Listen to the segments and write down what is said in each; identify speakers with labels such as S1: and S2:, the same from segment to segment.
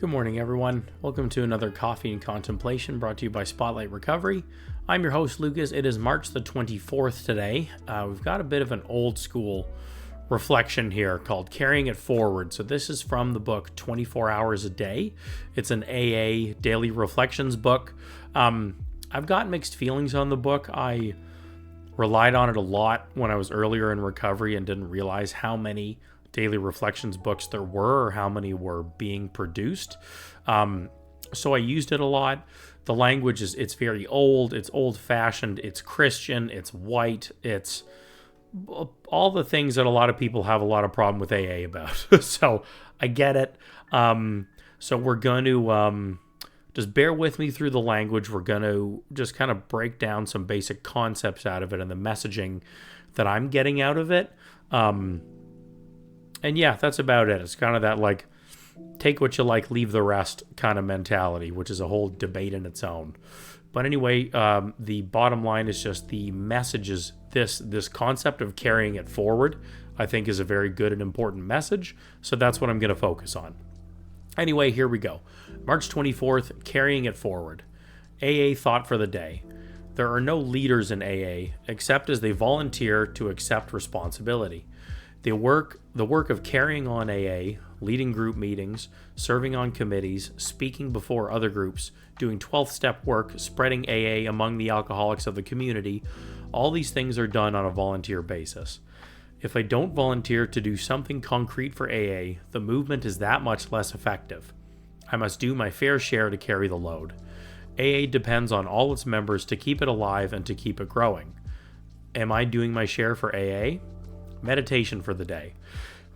S1: Good morning, everyone. Welcome to another Coffee and Contemplation brought to you by Spotlight Recovery. I'm your host, Lucas. It is March the 24th today. We've got a bit of an old school reflection here called Carrying It Forward. So this is from the book 24 Hours a Day. It's an AA daily reflections book. I've got mixed feelings on the book. I relied on it a lot when I was earlier in recovery and didn't realize how many daily reflections books there were or how many were being produced. So I used it a lot. The language it's very old, it's old-fashioned, it's Christian, it's white, it's all the things that a lot of people have a lot of problem with AA about. So I get it. So we're going to just bear with me through the language. We're going to just kind of break down some basic concepts out of it and the messaging that I'm getting out of it. And yeah, that's about it. It's kind of that like, take what you like, leave the rest kind of mentality, which is a whole debate in its own. But anyway, the bottom line is just the message is this concept of carrying it forward, I think is a very good and important message. So that's what I'm going to focus on. Anyway, here we go. March 24th, carrying it forward. AA thought for the day. There are no leaders in AA except as they volunteer to accept responsibility. The work of carrying on AA, leading group meetings, serving on committees, speaking before other groups, doing 12th step work, spreading AA among the alcoholics of the community, all these things are done on a volunteer basis. If I don't volunteer to do something concrete for AA, the movement is that much less effective. I must do my fair share to carry the load. AA depends on all its members to keep it alive and to keep it growing. Am I doing my share for AA? Meditation for the day.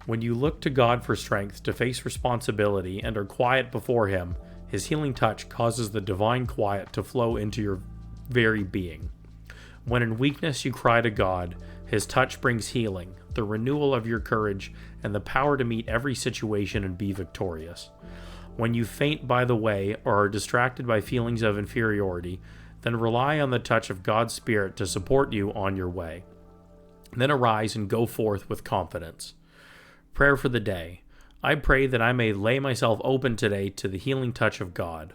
S1: When you look to God for strength to face responsibility and are quiet before Him, His healing touch causes the divine quiet to flow into your very being. When in weakness you cry to God, His touch brings healing, the renewal of your courage, and the power to meet every situation and be victorious. When you faint by the way or are distracted by feelings of inferiority, then rely on the touch of God's Spirit to support you on your way. Then arise and go forth with confidence. Prayer for the day. I pray that I may lay myself open today to the healing touch of God.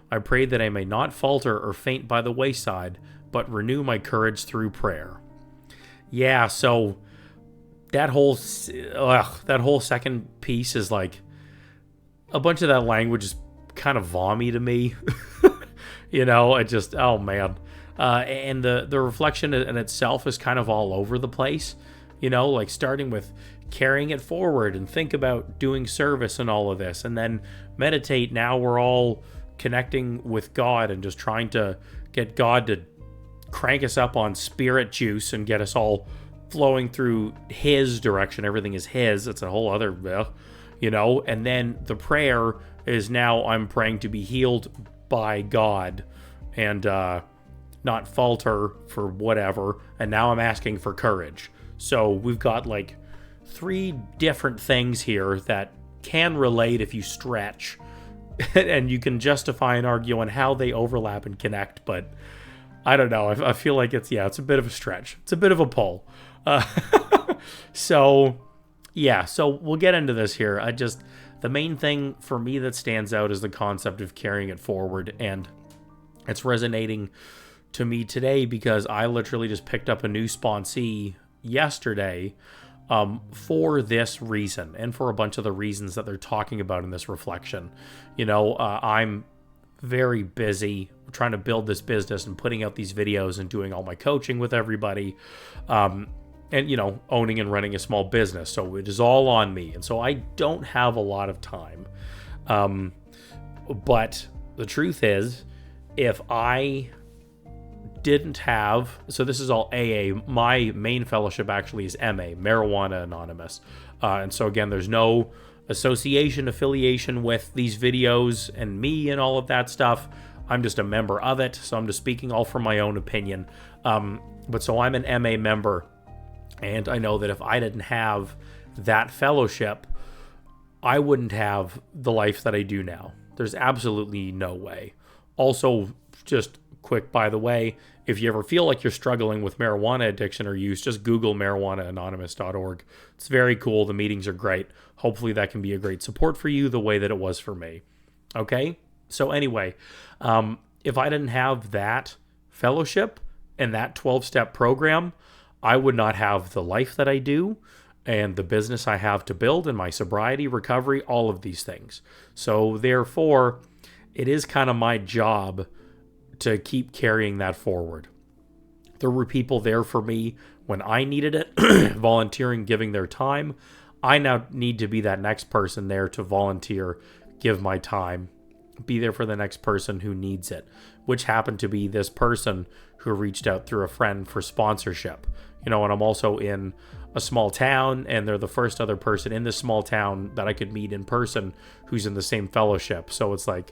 S1: I pray that I may not falter or faint by the wayside, but renew my courage through prayer. Yeah, so that whole second piece is like a bunch of that language is kind of vommy to me. It just, oh man. And the reflection in itself is kind of all over the place, like starting with carrying it forward and think about doing service and all of this, and then meditate. Now we're all connecting with God and just trying to get God to crank us up on spirit juice and get us all flowing through His direction. Everything is His. It's a whole other, and then the prayer is now I'm praying to be healed by God and, not falter for whatever, and now I'm asking for courage. So we've got like three different things here that can relate if you stretch, and you can justify and argue on how they overlap and connect, but I don't know. I feel like it's a bit of a stretch. It's a bit of a pull. So we'll get into this here. The main thing for me that stands out is the concept of carrying it forward, and it's resonating to me today because I literally just picked up a new sponsee yesterday for this reason and for a bunch of the reasons that they're talking about in this reflection. I'm very busy trying to build this business and putting out these videos and doing all my coaching with everybody, and owning and running a small business. So it is all on me. And so I don't have a lot of time. But the truth is, if I didn't have, so this is all AA, my main fellowship actually is MA, Marijuana Anonymous. And so again, there's no affiliation with these videos and me and all of that stuff. I'm just a member of it. So I'm just speaking all from my own opinion. But so I'm an MA member. And I know that if I didn't have that fellowship, I wouldn't have the life that I do now. There's absolutely no way. Also, just quick, by the way, if you ever feel like you're struggling with marijuana addiction or use, just Google marijuanaanonymous.org. It's very cool. The meetings are great. Hopefully that can be a great support for you the way that it was for me. Okay? So anyway, if I didn't have that fellowship and that 12-step program, I would not have the life that I do and the business I have to build and my sobriety, recovery, all of these things. So therefore, it is kind of my job to keep carrying that forward. There were people there for me when I needed it, volunteering, giving their time. I now need to be that next person there to volunteer, give my time, be there for the next person who needs it, which happened to be this person who reached out through a friend for sponsorship. And I'm also in a small town, and they're the first other person in this small town that I could meet in person who's in the same fellowship. So it's like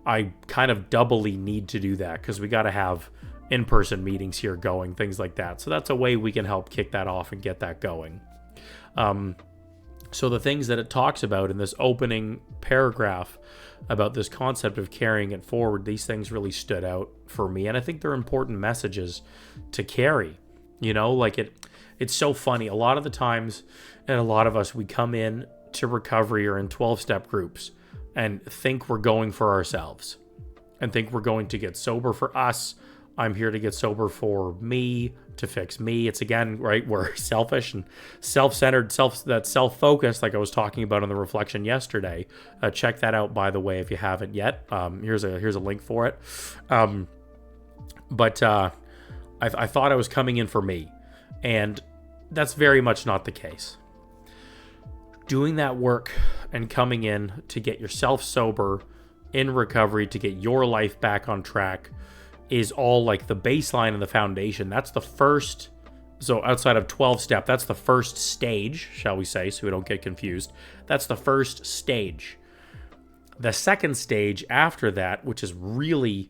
S1: I kind of doubly need to do that because we got to have in-person meetings here going, things like that. So that's a way we can help kick that off and get that going. So the things that it talks about in this opening paragraph about this concept of carrying it forward, these things really stood out for me. And I think they're important messages to carry. It's so funny. A lot of the times, and a lot of us, we come in to recovery or in 12-step groups and think we're going for ourselves and think we're going to get sober for us. I'm here to get sober for me, to fix me. It's again, right, we're selfish and self-centered, self-focused, like I was talking about in the reflection yesterday. Check that out, by the way, if you haven't yet. Here's a link for it. But I thought I was coming in for me, and that's very much not the case. Doing that work and coming in to get yourself sober, in recovery, to get your life back on track is all like the baseline and the foundation. That's the first, so outside of 12-step, that's the first stage, shall we say, so we don't get confused. That's the first stage. The second stage after that, which is really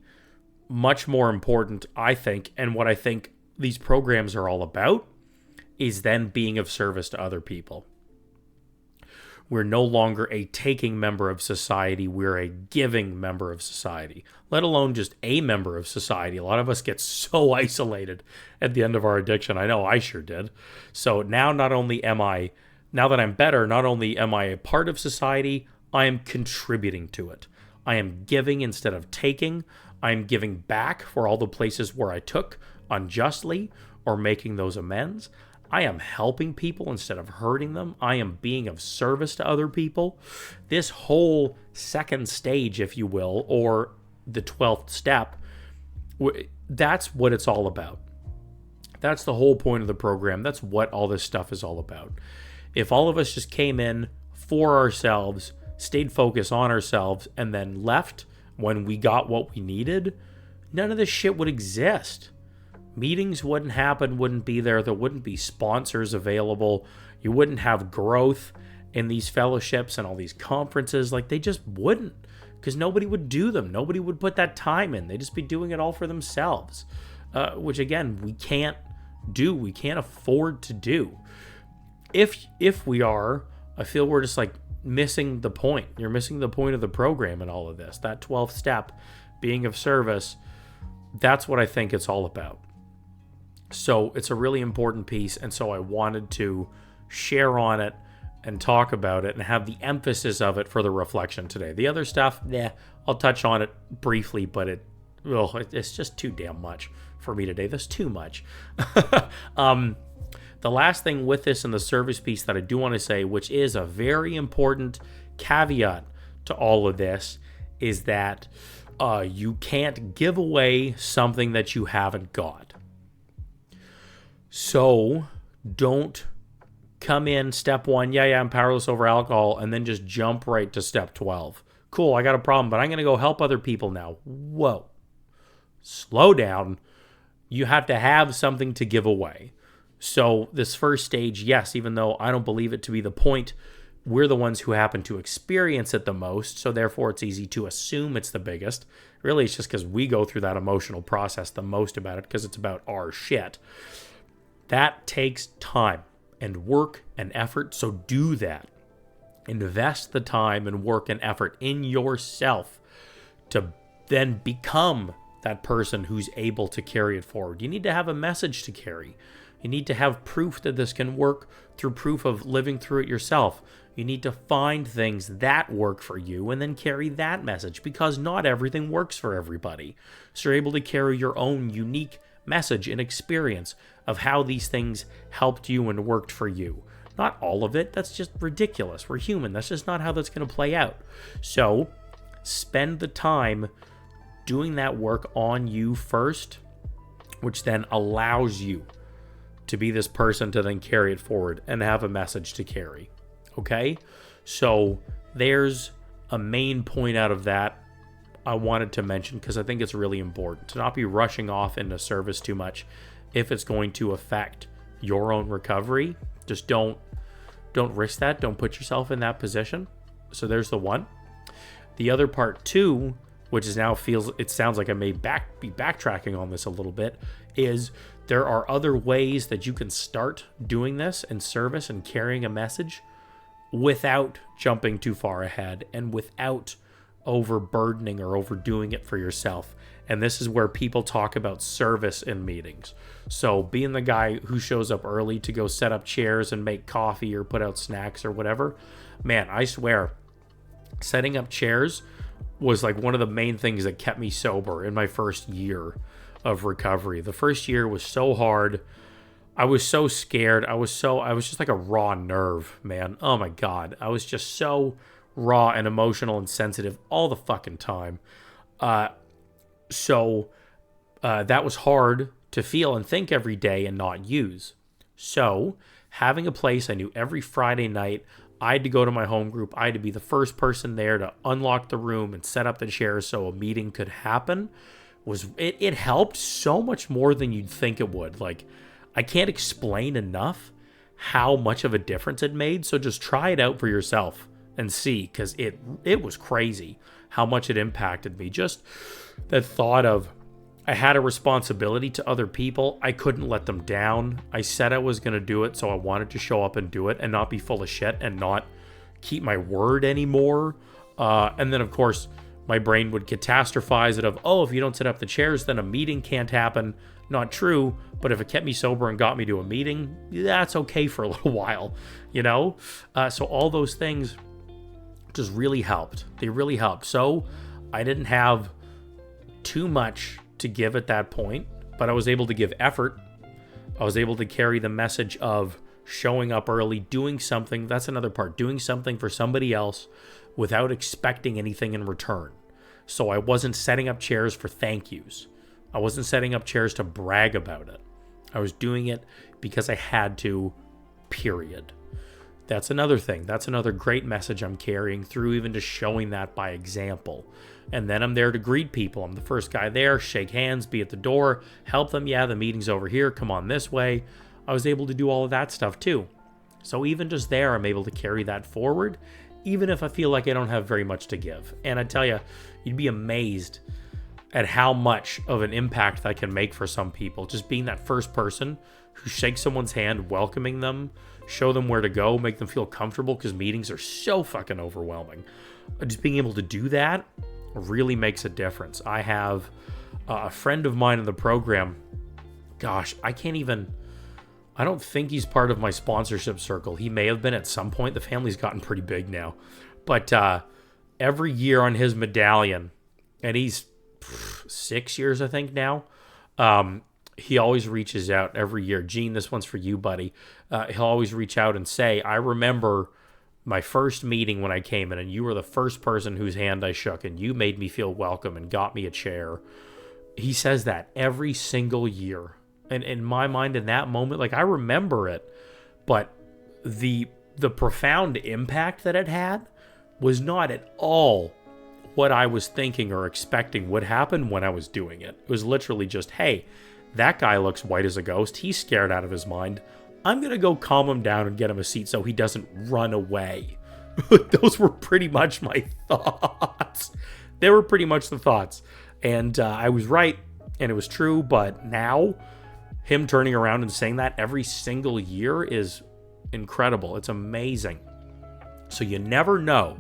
S1: much more important, I think, and what I think these programs are all about, is then being of service to other people. We're no longer a taking member of society, we're a giving member of society, let alone just a member of society. A lot of us get so isolated at the end of our addiction. I know I sure did. So now now that I'm better, not only am I a part of society, I am contributing to it. I am giving instead of taking. I am giving back for all the places where I took unjustly or making those amends. I am helping people instead of hurting them. I am being of service to other people. This whole second stage, if you will, or the 12th step, that's what it's all about. That's the whole point of the program. That's what all this stuff is all about. If all of us just came in for ourselves, stayed focused on ourselves, and then left when we got what we needed, none of this shit would exist. Meetings wouldn't happen, wouldn't be there. There wouldn't be sponsors available. You wouldn't have growth in these fellowships and all these conferences. Like, they just wouldn't, because nobody would do them. Nobody would put that time in. They'd just be doing it all for themselves, which, again, we can't do. We can't afford to do. If we are, I feel we're just like missing the point. You're missing the point of the program and all of this. That 12th step, being of service, that's what I think it's all about. So it's a really important piece, and so I wanted to share on it and talk about it and have the emphasis of it for the reflection today. The other stuff, I'll touch on it briefly, but it's just too damn much for me today. That's too much. The last thing with this and the service piece that I do want to say, which is a very important caveat to all of this, is that you can't give away something that you haven't got. So don't come in step 1, I'm powerless over alcohol, and then just jump right to step 12. Cool, I got a problem, but I'm going to go help other people now. Whoa. Slow down. You have to have something to give away. So this first stage, yes, even though I don't believe it to be the point, we're the ones who happen to experience it the most, so therefore it's easy to assume it's the biggest. Really, it's just because we go through that emotional process the most about it, because it's about our shit. That takes time and work and effort, so do that. Invest the time and work and effort in yourself to then become that person who's able to carry it forward. You need to have a message to carry. You need to have proof that this can work through proof of living through it yourself. You need to find things that work for you and then carry that message, because not everything works for everybody. So you're able to carry your own unique message and experience of how these things helped you and worked for you. Not all of it. That's just ridiculous. We're human. That's just not how that's going to play out. So spend the time doing that work on you first, which then allows you to be this person to then carry it forward and have a message to carry. Okay? So there's a main point out of that I wanted to mention, because I think it's really important to not be rushing off into service too much if it's going to affect your own recovery. Just don't risk that. Don't put yourself in that position. So there's the one. The other part two, which is now it sounds like I may be backtracking on this a little bit, is there are other ways that you can start doing this in service and carrying a message without jumping too far ahead and without overburdening or overdoing it for yourself. And this is where people talk about service in meetings. So being the guy who shows up early to go set up chairs and make coffee or put out snacks or whatever, man, I swear, setting up chairs was like one of the main things that kept me sober in my first year of recovery. The first year was so hard. I was so scared. I was just like a raw nerve, man. Oh my God. I was just so raw and emotional and sensitive all the fucking time. So that was hard to feel and think every day and not use. So having a place I knew every Friday night, I had to go to my home group. I had to be the first person there to unlock the room and set up the chairs so a meeting could happen. It helped so much more than you'd think it would. Like, I can't explain enough how much of a difference it made. So just try it out for yourself and see, because it was crazy how much it impacted me. Just that thought of, I had a responsibility to other people. I couldn't let them down. I said I was going to do it, so I wanted to show up and do it and not be full of shit and not keep my word anymore. And then, of course, my brain would catastrophize it of, oh, if you don't set up the chairs, then a meeting can't happen. Not true, but if it kept me sober and got me to a meeting, that's okay for a little while, you know? So all those things just really helped. They really helped. So I didn't have too much to give at that point, but I was able to give effort. I was able to carry the message of showing up early, doing something. That's another part, doing something for somebody else without expecting anything in return. So I wasn't setting up chairs for thank yous. I wasn't setting up chairs to brag about it. I was doing it because I had to, period. That's another thing. That's another great message I'm carrying through, even just showing that by example. And then I'm there to greet people. I'm the first guy there, shake hands, be at the door, help them. Yeah, the meeting's over here. Come on this way. I was able to do all of that stuff too. So even just there, I'm able to carry that forward, even if I feel like I don't have very much to give. And I tell you, you'd be amazed at how much of an impact that can make for some people. Just being that first person who shakes someone's hand, welcoming them, show them where to go, make them feel comfortable, because meetings are so fucking overwhelming. Just being able to do that really makes a difference. I have a friend of mine in the program. Gosh, I don't think he's part of my sponsorship circle. He may have been at some point. The family's gotten pretty big now. But every year on his medallion, and he's 6 years, I think, now, he always reaches out every year. Gene, this one's for you, buddy. He'll always reach out and say, I remember my first meeting when I came in, and you were the first person whose hand I shook, and you made me feel welcome and got me a chair. He says that every single year. And in my mind, in that moment, like, I remember it, but the profound impact that it had was not at all what I was thinking or expecting would happen when I was doing it. It was literally just, hey, that guy looks white as a ghost. He's scared out of his mind. I'm going to go calm him down and get him a seat so he doesn't run away. Those were pretty much my thoughts. They were pretty much the thoughts. And I was right, and it was true, but now him turning around and saying that every single year is incredible. It's amazing. So you never know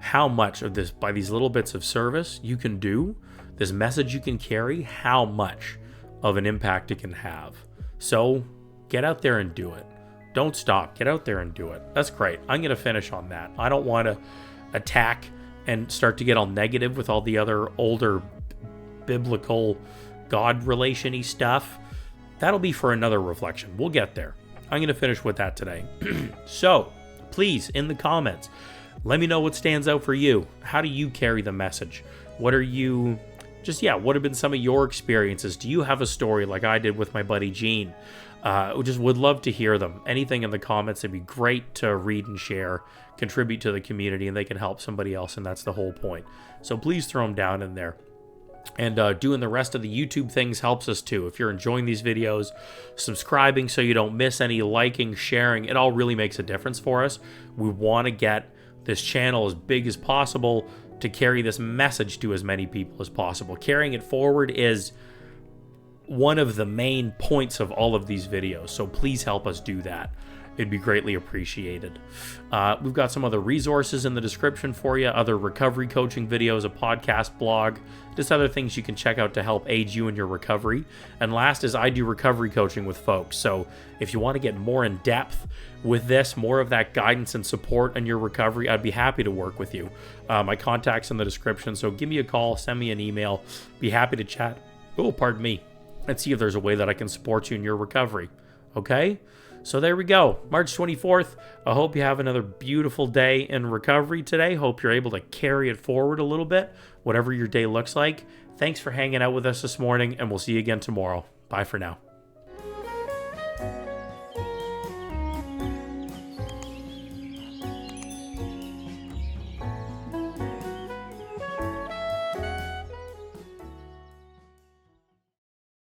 S1: how much of this, by these little bits of service you can do, this message you can carry, how much of an impact it can have. So get out there and do it. Don't stop. Get out there and do it. That's great. I'm going to finish on that. I don't want to attack and start to get all negative with all the other older biblical God relation-y stuff. That'll be for another reflection. We'll get there. I'm going to finish with that today. So, please, in the comments, let me know what stands out for you. How do you carry the message? What are you... what have been some of your experiences? Do you have a story like I did with my buddy Gene? Just would love to hear them. Anything in the comments, it'd be great to read and share, contribute to the community, and they can help somebody else, and that's the whole point. So please throw them down in there. And doing the rest of the YouTube things helps us too. If you're enjoying these videos, subscribing so you don't miss any, liking, sharing, it all really makes a difference for us. We want to get this channel as big as possible to carry this message to as many people as possible. Carrying it forward is one of the main points of all of these videos, so please help us do that. It'd be greatly appreciated. We've got some other resources in the description for you, other recovery coaching videos, a podcast blog, just other things you can check out to help aid you in your recovery. And last is I do recovery coaching with folks, so if you want to get more in depth with this, more of that guidance and support in your recovery, I'd be happy to work with you. My contact's in the description, so give me a call, send me an email, be happy to chat. Oh, pardon me. And see if there's a way that I can support you in your recovery. Okay? So there we go. March 24th. I hope you have another beautiful day in recovery today. Hope you're able to carry it forward a little bit, whatever your day looks like. Thanks for hanging out with us this morning, and we'll see you again tomorrow. Bye for now.